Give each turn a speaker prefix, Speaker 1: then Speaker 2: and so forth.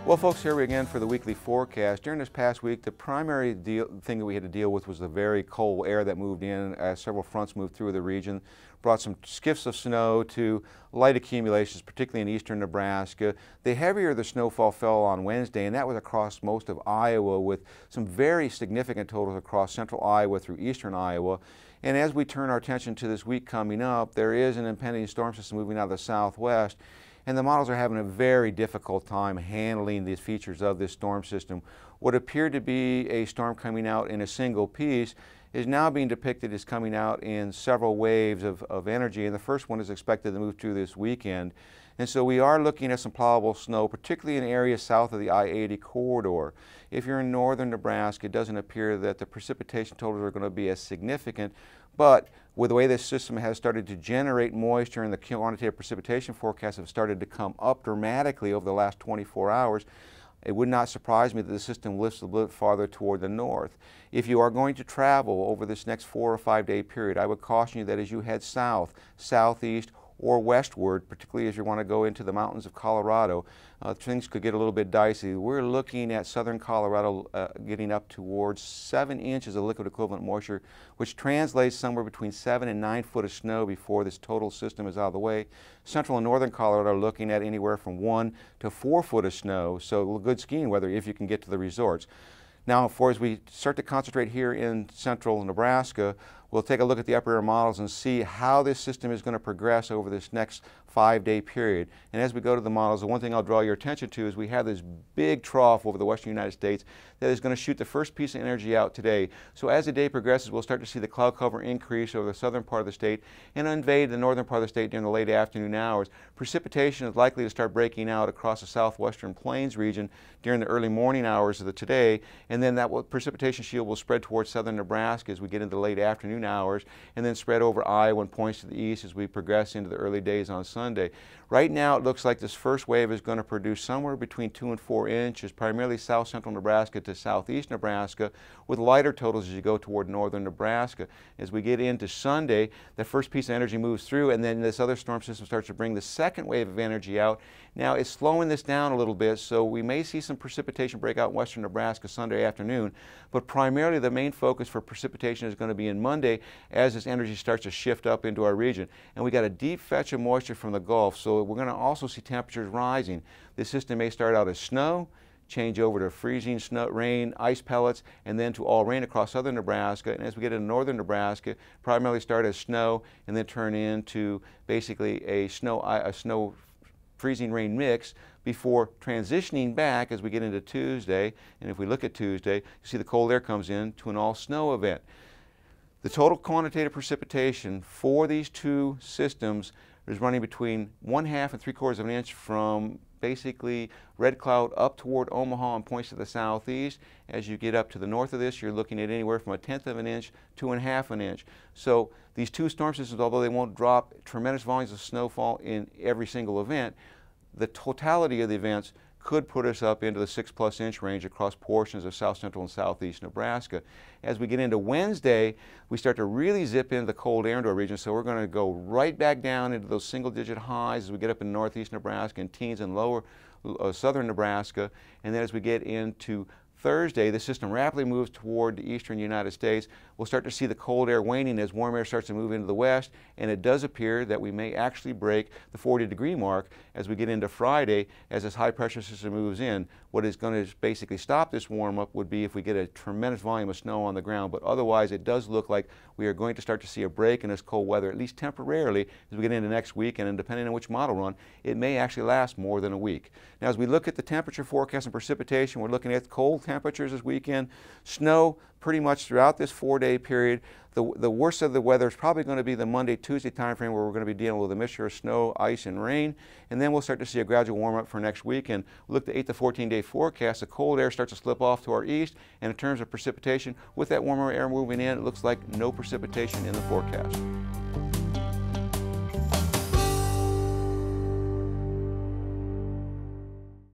Speaker 1: Well, folks, here we again for the weekly forecast. During this past week, the primary thing that we had to deal with was the very cold air that moved in as several fronts moved through the region, brought some skiffs of snow to light accumulations, particularly in eastern Nebraska. The heavier the snowfall fell on Wednesday, and that was across most of Iowa, with some very significant totals across central Iowa through eastern Iowa. And as we turn our attention to this week coming up, there is an impending storm system moving out of the southwest. And the models are having a very difficult time handling these features of this storm system. What appeared to be a storm coming out in a single piece is now being depicted as coming out in several waves of energy, and the first one is expected to move through this weekend. And so we are looking at some plowable snow, particularly in areas south of the I-80 corridor. If you're in northern Nebraska, it doesn't appear that the precipitation totals are going to be as significant, but with the way this system has started to generate moisture and the quantitative precipitation forecasts have started to come up dramatically over the last 24 hours, it would not surprise me that the system lifts a little bit farther toward the north. If you are going to travel over this next 4 or 5 day period, I would caution you that as you head south, southeast, or westward, particularly as you want to go into the mountains of Colorado, things could get a little bit dicey. We're looking at southern Colorado getting up towards 7 inches of liquid equivalent moisture, which translates somewhere between 7 and 9 foot of snow before this total system is out of the way. Central and northern Colorado are looking at anywhere from 1 to 4 foot of snow, so good skiing weather if you can get to the resorts. Now, as we start to concentrate here in central Nebraska, we'll take a look at the upper air models and see how this system is going to progress over this next 5 day period. And as we go to the models, the one thing I'll draw your attention to is we have this big trough over the western United States that is going to shoot the first piece of energy out today. So as the day progresses, we'll start to see the cloud cover increase over the southern part of the state and invade the northern part of the state during the late afternoon hours. Precipitation is likely to start breaking out across the southwestern plains region during the early morning hours of the today, and then that precipitation shield will spread towards southern Nebraska as we get into the late afternoon hours, and then spread over Iowa and points to the east as we progress into the early days on Sunday. Right now, it looks like this first wave is going to produce somewhere between 2 and 4 inches, primarily south central Nebraska to southeast Nebraska, with lighter totals as you go toward northern Nebraska. As we get into Sunday, the first piece of energy moves through, and then this other storm system starts to bring the second wave of energy out. Now, it's slowing this down a little bit, so we may see some precipitation break out in western Nebraska Sunday afternoon, but primarily the main focus for precipitation is going to be in Monday as this energy starts to shift up into our region. And we got a deep fetch of moisture from the Gulf, so we're going to also see temperatures rising. This system may start out as snow, change over to freezing snow, rain, ice pellets, and then to all rain across southern Nebraska. And as we get into northern Nebraska, primarily start as snow and then turn into basically a snow freezing rain mix before transitioning back as we get into Tuesday. And if we look at Tuesday, you see the cold air comes in to an all snow event. The total quantitative precipitation for these two systems is running between 1/2 and 3/4 of an inch from basically Red Cloud up toward Omaha and points to the southeast. As you get up to the north of this, you're looking at anywhere from 1/10 of an inch to 1/2 an inch. So these two storm systems, although they won't drop tremendous volumes of snowfall in every single event, the totality of the events could put us up into the 6+ inch range across portions of south central and southeast Nebraska. As we get into Wednesday, we start to really zip into the cold air into our region, so we're going to go right back down into those single-digit highs as we get up in northeast Nebraska and teens and lower southern Nebraska. And then as we get into Thursday, the system rapidly moves toward the eastern United States. We'll start to see the cold air waning as warm air starts to move into the west, and it does appear that we may actually break the 40-degree mark as we get into Friday as this high-pressure system moves in. What is going to basically stop this warm-up would be if we get a tremendous volume of snow on the ground, but otherwise it does look like we are going to start to see a break in this cold weather, at least temporarily, as we get into next week, and depending on which model run, it may actually last more than a week. Now, as we look at the temperature forecast and precipitation, we're looking at cold temperatures this weekend, snow pretty much throughout this 4-day period. The worst of the weather is probably going to be the Monday, Tuesday time frame where we're going to be dealing with a mixture of snow, ice, and rain, and then we'll start to see a gradual warm up for next week. And look at the 8 to 14-day forecast. The cold air starts to slip off to our east, and in terms of precipitation, with that warmer air moving in, it looks like no precipitation in the forecast.